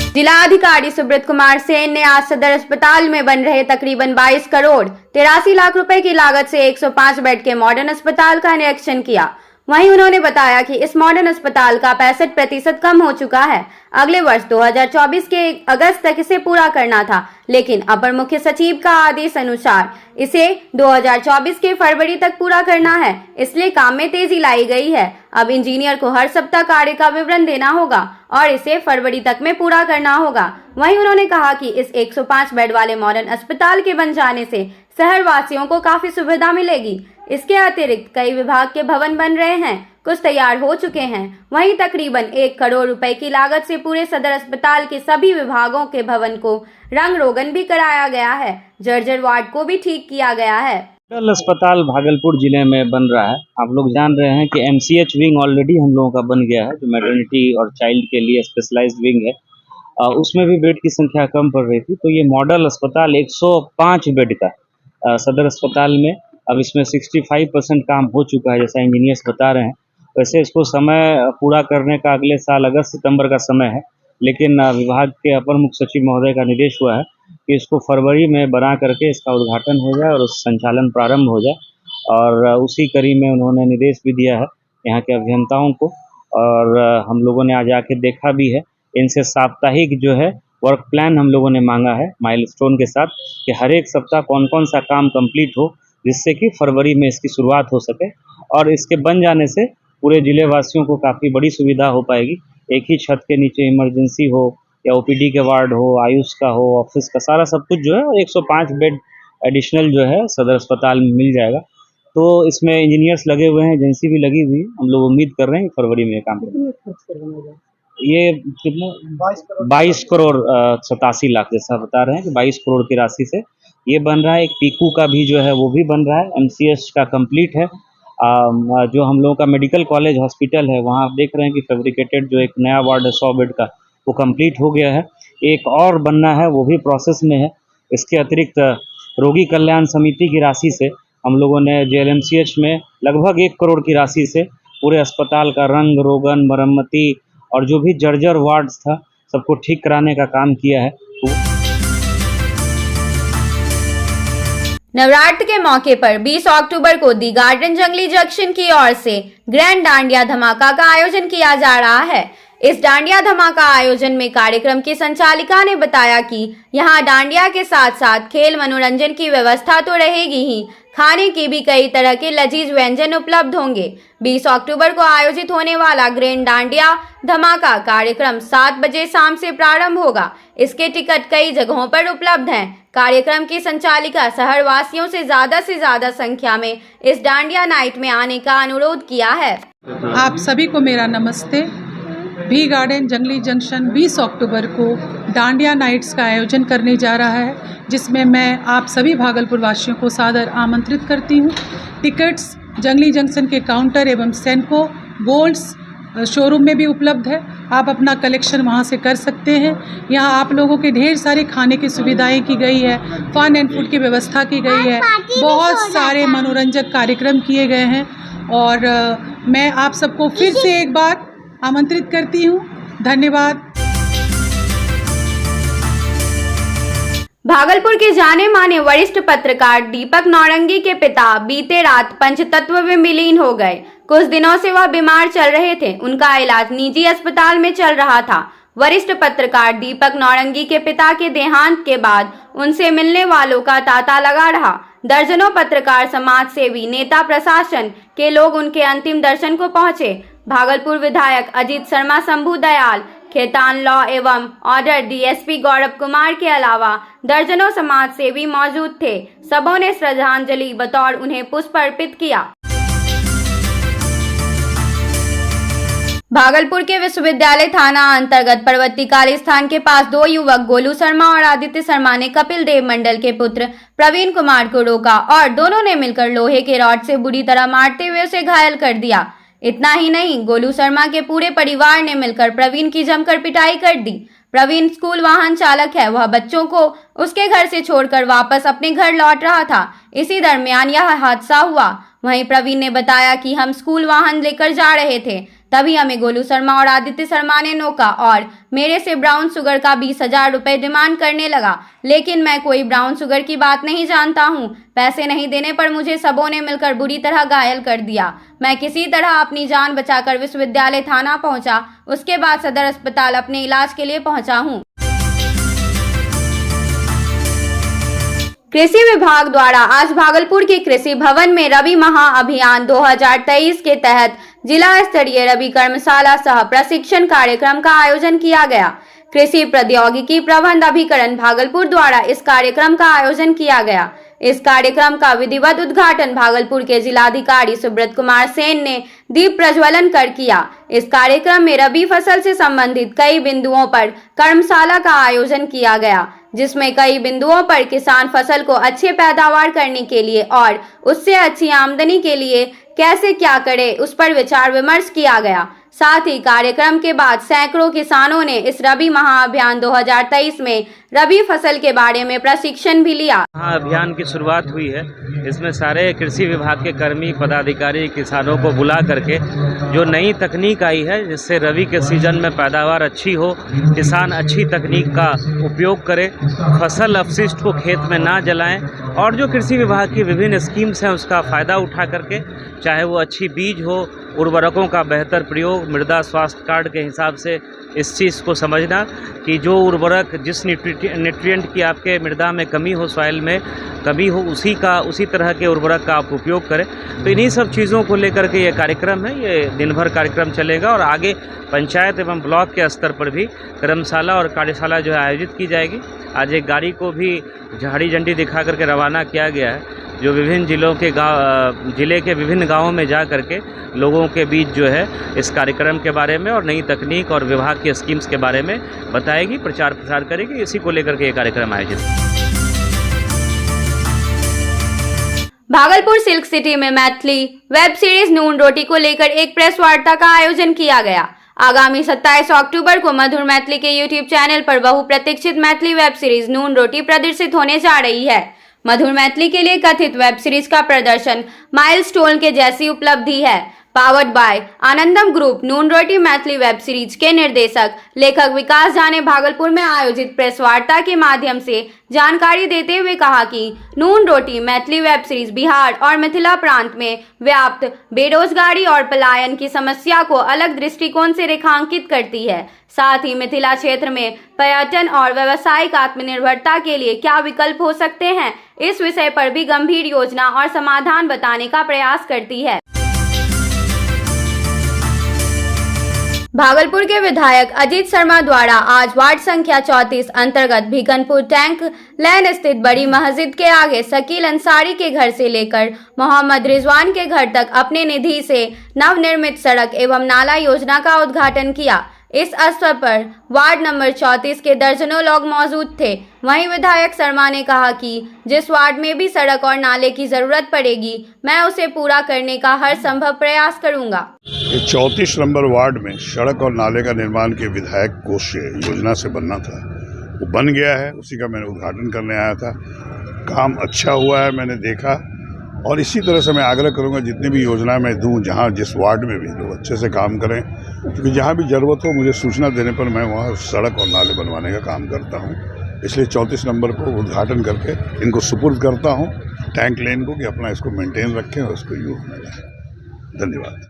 जिलाधिकारी सुब्रत कुमार सेन ने आज सदर अस्पताल में बन रहे तकरीबन 22 करोड़ 83 लाख रुपए की लागत से 105 बेड के मॉडर्न अस्पताल का निरीक्षण किया। वहीं उन्होंने बताया कि इस मॉडर्न अस्पताल का 65% कम हो चुका है। अगले वर्ष 2024 के अगस्त तक इसे पूरा करना था, लेकिन अपर मुख्य सचिव का आदेश अनुसार इसे 2024 के फरवरी तक पूरा करना है, इसलिए काम में तेजी लाई गई है। अब इंजीनियर को हर सप्ताह कार्य का विवरण देना होगा और इसे फरवरी तक में पूरा करना होगा। वहीं उन्होंने कहा कि इस 105 बेड वाले मॉडर्न अस्पताल के बन जाने से शहर वासियों को काफी सुविधा मिलेगी। इसके अतिरिक्त कई विभाग के भवन बन रहे हैं, कुछ तैयार हो चुके हैं। वहीं तकरीबन 1 करोड़ रुपए की लागत से पूरे सदर अस्पताल के सभी विभागों के भवन को रंग रोगन भी कराया गया है। जर्जर वार्ड को भी ठीक किया गया है। मॉडल अस्पताल भागलपुर जिले में बन रहा है। आप लोग जान रहे हैं कि MCH विंग ऑलरेडी हम लोगों का बन गया है, जो मैटरनिटी और चाइल्ड के लिए स्पेशलाइज्ड विंग है। उसमें भी बेड की संख्या कम पड़ रही थी, तो ये मॉडल अस्पताल 105 बेड का सदर अस्पताल में अब इसमें 65% काम हो चुका है, जैसा इंजीनियर्स बता रहे हैं। वैसे इसको समय पूरा करने का अगले साल अगस्त सितंबर का समय है, लेकिन विभाग के अपर मुख्य सचिव महोदय का निर्देश हुआ है कि इसको फरवरी में बना करके इसका उद्घाटन हो जाए और उस संचालन प्रारंभ हो जाए। और उसी कड़ी में उन्होंने निर्देश भी दिया है यहाँ के अभियंताओं को, और हम लोगों ने आज आके देखा भी है। इनसे साप्ताहिक जो है वर्क प्लान हम लोगों ने मांगा है माइलस्टोन के साथ, कि हर एक सप्ताह कौन कौन सा काम कंप्लीट हो, जिससे कि फरवरी में इसकी शुरुआत हो सके। और इसके बन जाने से पूरे जिले वासियों को काफ़ी बड़ी सुविधा हो पाएगी। एक ही छत के नीचे इमरजेंसी हो या OPD के वार्ड हो, आयुष का हो, ऑफिस का, सारा सब कुछ जो है 105 बेड एडिशनल जो है सदर अस्पताल में मिल जाएगा। तो इसमें इंजीनियर्स लगे हुए हैं, एजेंसी भी लगी हुई है। हम लोग उम्मीद कर रहे हैं कि फरवरी में ये काम करेंगे। ये कितना 22 करोड़ 87 लाख जैसा बता रहे हैं कि 22 करोड़ की राशि से ये बन रहा है। एक पीकू का भी जो है वो भी बन रहा है। MCH का कंप्लीट है। जो हम लोगों का मेडिकल कॉलेज हॉस्पिटल है, वहाँ आप देख रहे हैं कि फैब्रिकेटेड जो एक नया वार्ड है 100 बेड का, वो कंप्लीट हो गया है। एक और बनना है, वो भी प्रोसेस में है। इसके अतिरिक्त रोगी कल्याण समिति की राशि से हम लोगों ने JLMCH में लगभग 1 करोड़ की राशि से पूरे अस्पताल का रंग रोगन, मरम्मती और जो भी जर्जर वार्ड्स था सबको ठीक कराने का काम किया है। नवरात्र के मौके पर 20 अक्टूबर को दी गार्डन जंगली जंक्शन की ओर से ग्रैंड डांडिया धमाका का आयोजन किया जा रहा है। इस डांडिया धमाका आयोजन में कार्यक्रम की संचालिका ने बताया कि यहां डांडिया के साथ साथ खेल मनोरंजन की व्यवस्था तो रहेगी ही, खाने की भी कई तरह के लजीज व्यंजन उपलब्ध होंगे। 20 अक्टूबर को आयोजित होने वाला ग्रैंड डांडिया धमाका कार्यक्रम 7 बजे शाम से प्रारंभ होगा। इसके टिकट कई जगहों पर उपलब्ध हैं। कार्यक्रम की संचालिका शहर वासियों से ज्यादा संख्या में इस डांडिया नाइट में आने का अनुरोध किया है। आप सभी को मेरा नमस्ते। भी गार्डन जंगली जंक्शन 20 अक्टूबर को डांडिया नाइट्स का आयोजन करने जा रहा है, जिसमें मैं आप सभी भागलपुर वासियों को सादर आमंत्रित करती हूँ। टिकट्स जंगली जंक्शन के काउंटर एवं सेनको गोल्ड्स शोरूम में भी उपलब्ध है। आप अपना कलेक्शन वहाँ से कर सकते हैं। यहाँ आप लोगों के ढेर सारे खाने की सुविधाएं की गई है, फन एंड फूड की व्यवस्था की गई है, बहुत सारे मनोरंजक कार्यक्रम किए गए हैं। और मैं आप सबको फिर से एक बार आमंत्रित करती हूँ। धन्यवाद। भागलपुर के जाने माने वरिष्ठ पत्रकार दीपक नौरंगी के पिता बीते रात पंचतत्व में विलीन हो गए। कुछ दिनों से वह बीमार चल रहे थे। उनका इलाज निजी अस्पताल में चल रहा था। वरिष्ठ पत्रकार दीपक नौरंगी के पिता के देहांत के बाद उनसे मिलने वालों का तांता लगा रहा। दर्जनों पत्रकार, समाज सेवी, नेता, प्रशासन के लोग उनके अंतिम दर्शन को पहुंचे। भागलपुर विधायक अजीत शर्मा, शंभू दयाल, खेतान लॉ एवं ऑर्डर DSP गौरव कुमार के अलावा दर्जनों समाज सेवी मौजूद थे। सबों ने श्रद्धांजलि बतौर उन्हें पुष्प अर्पित किया। भागलपुर के विश्वविद्यालय थाना अंतर्गत पर्वती काली स्थान के पास 2 युवक गोलू शर्मा और आदित्य शर्मा ने कपिल देव मंडल के पुत्र प्रवीण कुमार को रोका और दोनों ने मिलकर लोहे के रॉड से बुरी तरह मारते हुए उसे घायल कर दिया। इतना ही नहीं, गोलू शर्मा के पूरे परिवार ने मिलकर प्रवीण की जमकर पिटाई कर दी। प्रवीण स्कूल वाहन चालक है। वह बच्चों को उसके घर से छोड़कर वापस अपने घर लौट रहा था। इसी दरमियान यह हादसा हुआ। वहीं प्रवीण ने बताया कि हम स्कूल वाहन लेकर जा रहे थे, तभी हमें गोलू शर्मा और आदित्य शर्मा ने नोका और मेरे से ब्राउन शुगर का 20,000 रुपए डिमांड करने लगा, लेकिन मैं कोई ब्राउन शुगर की बात नहीं जानता हूँ। पैसे नहीं देने पर मुझे सबों ने मिलकर बुरी तरह घायल कर दिया। मैं किसी तरह अपनी जान बचाकर विश्वविद्यालय थाना पहुंचा, उसके बाद सदर अस्पताल अपने इलाज के लिए पहुंचा हूँ। कृषि विभाग द्वारा आज भागलपुर के कृषि भवन में रबी महाअभियान 2023 के तहत जिला स्तरीय रबी कर्मशाला सह प्रशिक्षण कार्यक्रम का आयोजन किया गया। कृषि प्रौद्योगिकी प्रबंध अभिकरण भागलपुर द्वारा इस कार्यक्रम का आयोजन किया गया। इस कार्यक्रम का विधिवत उद्घाटन भागलपुर के जिलाधिकारी सुब्रत कुमार सेन ने दीप प्रज्वलन कर किया। इस कार्यक्रम में रबी फसल से संबंधित कई बिंदुओं पर कर्मशाला का आयोजन किया गया, जिसमें कई बिंदुओं पर किसान फसल को अच्छे पैदावार करने के लिए और उससे अच्छी आमदनी के लिए कैसे क्या करे, उस पर विचार विमर्श किया गया। साथ ही कार्यक्रम के बाद सैकड़ों किसानों ने इस रबी महाअभियान 2023 में रबी फसल के बारे में प्रशिक्षण भी लिया। अभियान की शुरुआत हुई है। इसमें सारे कृषि विभाग के कर्मी पदाधिकारी किसानों को बुला करके जो नई तकनीक आई है, जिससे रबी के सीजन में पैदावार अच्छी हो, किसान अच्छी तकनीक का उपयोग करें, फसल अपशिष्ट को खेत में ना जलाएं और जो कृषि विभाग की विभिन्न स्कीम्स हैं उसका फ़ायदा उठा करके, चाहे वो अच्छी बीज हो, उर्वरकों का बेहतर प्रयोग, मृदा स्वास्थ्य कार्ड के हिसाब से इस चीज़ को समझना कि जो उर्वरक जिस न्यूट्रिएंट की आपके मृदा में कमी हो, सॉइल में कमी हो, उसी तरह के उर्वरक का आप उपयोग करें। तो इन्हीं सब चीज़ों को लेकर के ये कार्यक्रम है, ये दिन भर कार्यक्रम चलेगा और आगे पंचायत एवं ब्लॉक के स्तर पर भी कर्मशाला और कार्यशाला जो है आयोजित की जाएगी। आज एक गाड़ी को भी झंडी झंडी दिखा करके रवाना किया गया है, जो विभिन्न जिले के विभिन्न गांवों में जा करके लोगों के बीच जो है इस कार्यक्रम के बारे में और नई तकनीक और विभाग के स्कीम्स के बारे में बताएगी, प्रचार प्रसार करेगी। इसी को लेकर के ये कार्यक्रम आयोजित है। भागलपुर सिल्क सिटी में मैथिली वेब सीरीज नून रोटी को लेकर एक प्रेस वार्ता का आयोजन किया गया। आगामी 27 अक्टूबर को मधुर मैथिली के यूट्यूब चैनल पर बहुप्रतीक्षित मैथिली वेब सीरीज नून रोटी प्रदर्शित होने जा रही है। मधुर मैथिली के लिए कथित वेब सीरीज का प्रदर्शन माइलस्टोन के जैसी उपलब्धि है। Powered by Anandam group Noon roti Maithili web series के निर्देशक लेखक विकास झा ने भागलपुर में आयोजित प्रेस वार्ता के माध्यम से जानकारी देते हुए कहा कि नून रोटी मैथिली वेब सीरीज बिहार और मिथिला प्रांत में व्याप्त बेरोजगारी और पलायन की समस्या को अलग दृष्टिकोण से रेखांकित करती है। साथ ही मिथिला क्षेत्र में पर्यटन और व्यावसायिक आत्मनिर्भरता के लिए क्या विकल्प हो सकते हैं, इस विषय पर भी गंभीर योजना और समाधान बताने का प्रयास करती है। भागलपुर के विधायक अजीत शर्मा द्वारा आज वार्ड संख्या 34 अंतर्गत भिकनपुर टैंक लैन स्थित बड़ी मस्जिद के आगे शकील अंसारी के घर से लेकर मोहम्मद रिजवान के घर तक अपने निधि से नवनिर्मित सड़क एवं नाला योजना का उद्घाटन किया। इस अवसर पर वार्ड नंबर 34 के दर्जनों लोग मौजूद थे। वहीं विधायक शर्मा ने कहा कि जिस वार्ड में भी सड़क और नाले की जरूरत पड़ेगी, मैं उसे पूरा करने का हर संभव प्रयास करूंगा। 34 नंबर वार्ड में सड़क और नाले का निर्माण के विधायक कोष से योजना से बनना था, वो बन गया है। उसी का मैंने उद्घाटन करने आया था। काम अच्छा हुआ है, मैंने देखा, और इसी तरह से मैं आग्रह करूंगा जितनी भी योजना मैं दूं, जहां जिस वार्ड में भी लोग अच्छे से काम करें, क्योंकि जहां भी ज़रूरत हो मुझे सूचना देने पर मैं वहां सड़क और नाले बनवाने का काम करता हूं। इसलिए 34 नंबर को उद्घाटन करके इनको सुपुर्द करता हूं, टैंक लेन को, कि अपना इसको मेंटेन रखें और उसको यूज में लाएं। धन्यवाद।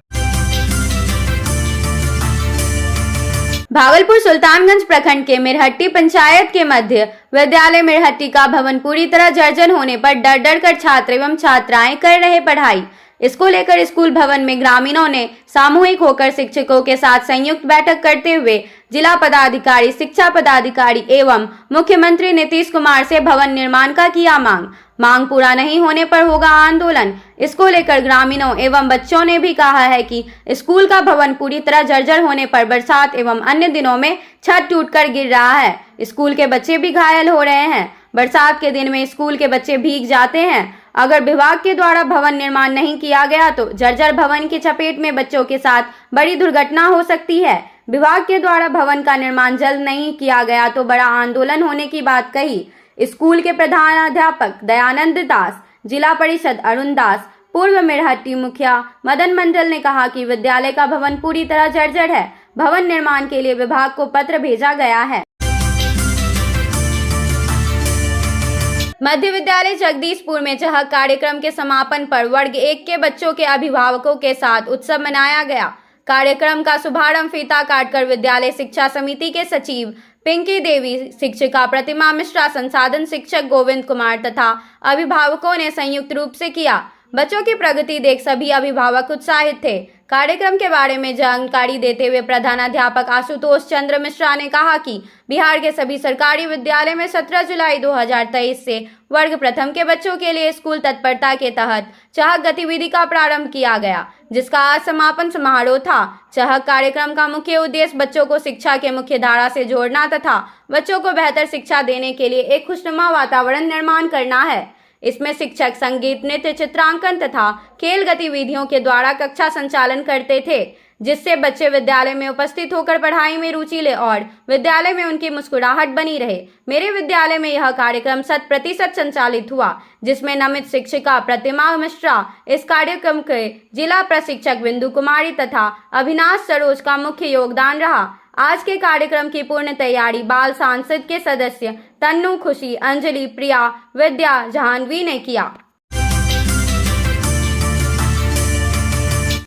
भागलपुर सुल्तानगंज प्रखंड के मिरहट्टी पंचायत के मध्य विद्यालय मिरहट्टी का भवन पूरी तरह जर्जर होने पर डर डर कर छात्र एवं छात्राएं कर रहे पढ़ाई। इसको लेकर स्कूल भवन में ग्रामीणों ने सामूहिक होकर शिक्षकों के साथ संयुक्त बैठक करते हुए जिला पदाधिकारी, शिक्षा पदाधिकारी एवं मुख्यमंत्री नीतीश कुमार से भवन निर्माण का किया मांग पूरा नहीं होने पर होगा आंदोलन। इसको लेकर ग्रामीणों एवं बच्चों ने भी कहा है कि स्कूल का भवन पूरी तरह जर्जर होने पर बरसात एवं अन्य दिनों में छत टूटकर गिर रहा है। स्कूल के बच्चे भी घायल हो रहे हैं। बरसात के दिन में स्कूल के बच्चे भीग जाते हैं। अगर विभाग के द्वारा भवन निर्माण नहीं किया गया तो जर्जर भवन की चपेट में बच्चों के साथ बड़ी दुर्घटना हो सकती है। विभाग के द्वारा भवन का निर्माण जल्द नहीं किया गया तो बड़ा आंदोलन होने की बात कही। स्कूल के प्रधानाध्यापक दयानंद दास, जिला परिषद अरुण दास, पूर्व मेरहट्टी मुखिया मदन मंडल ने कहा कि विद्यालय का भवन पूरी तरह जर्जर है। भवन निर्माण के लिए विभाग को पत्र भेजा गया है। मध्य विद्यालय जगदीशपुर में चहक कार्यक्रम के समापन पर वर्ग 1 के बच्चों के अभिभावकों के साथ उत्सव मनाया गया। कार्यक्रम का शुभारंभ फीता काटकर विद्यालय शिक्षा समिति के सचिव पिंकी देवी, शिक्षिका प्रतिमा मिश्रा, संसाधन शिक्षक गोविंद कुमार तथा अभिभावकों ने संयुक्त रूप से किया। बच्चों की प्रगति देख सभी अभिभावक उत्साहित थे। कार्यक्रम के बारे में जानकारी देते हुए प्रधानाध्यापक आशुतोष चंद्र मिश्रा ने कहा कि बिहार के सभी सरकारी विद्यालय में 17 जुलाई 2023 से वर्ग प्रथम के बच्चों के लिए स्कूल तत्परता के तहत चहक गतिविधि का प्रारंभ किया गया, जिसका आज समापन समारोह था। चहक कार्यक्रम का मुख्य उद्देश्य बच्चों को शिक्षा के मुख्य धारा से जोड़ना तथा बच्चों को बेहतर शिक्षा देने के लिए एक खुशनुमा वातावरण निर्माण करना है। इसमें शिक्षक संगीत, नृत्य, चित्रांकन तथा खेल गतिविधियों के द्वारा कक्षा संचालन करते थे, जिससे बच्चे विद्यालय में उपस्थित होकर पढ़ाई में रुचि ले और विद्यालय में उनकी मुस्कुराहट बनी रहे। मेरे विद्यालय में यह कार्यक्रम 100% संचालित हुआ, जिसमें नामित शिक्षिका प्रतिमा मिश्रा, इस कार्यक्रम के जिला प्रशिक्षक बिंदु कुमारी तथा अभिनाश सरोज का मुख्य योगदान रहा। आज के कार्यक्रम की पूर्ण तैयारी बाल सांसद के सदस्य तन्नू, खुशी, अंजलि, प्रिया, विद्या, जाह्नवी ने किया।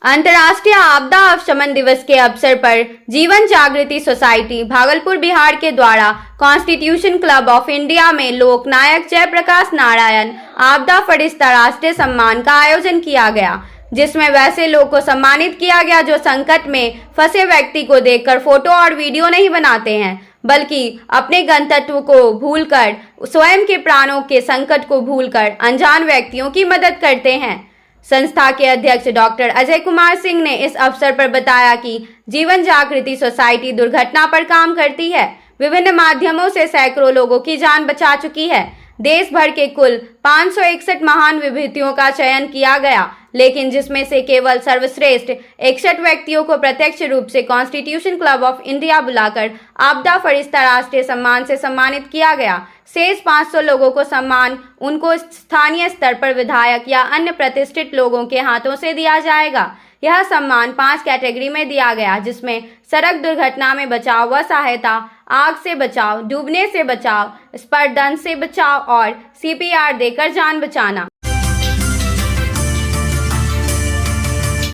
अंतर्राष्ट्रीय आपदा अवशमन दिवस के अवसर पर जीवन जागृति सोसाइटी भागलपुर बिहार के द्वारा कॉन्स्टिट्यूशन क्लब ऑफ इंडिया में लोक नायक जयप्रकाश नारायण आपदा फरिश्ता राष्ट्रीय सम्मान का आयोजन किया गया, जिसमें वैसे लोग को सम्मानित किया गया जो संकट में फंसे व्यक्ति को देखकर फोटो और वीडियो नहीं बनाते हैं, बल्कि अपने गंतव्य को भूलकर, स्वयं के प्राणों के संकट को भूलकर अनजान व्यक्तियों की मदद करते हैं। संस्था के अध्यक्ष डॉक्टर अजय कुमार सिंह ने इस अवसर पर बताया कि जीवन जागृति सोसाइटी दुर्घटना पर काम करती है, विभिन्न माध्यमों से सैकड़ों लोगों की जान बचा चुकी है। देश भर के कुल 561 महान विभूतियों का चयन किया गया, लेकिन जिसमें से केवल सर्वश्रेष्ठ 61 व्यक्तियों को प्रत्यक्ष रूप से कॉन्स्टिट्यूशन क्लब ऑफ इंडिया बुलाकर आपदा फरिश्ता राष्ट्रीय सम्मान से सम्मानित किया गया। शेष 500 लोगों को सम्मान उनको स्थानीय स्तर पर विधायक या अन्य प्रतिष्ठित लोगों के हाथों से दिया जाएगा। यह सम्मान 5 कैटेगरी में दिया गया, जिसमें सड़क दुर्घटना में बचाव व सहायता, आग से बचाव, डूबने से बचाव, स्पर्शदंश से बचाव और CPR देकर जान बचाना।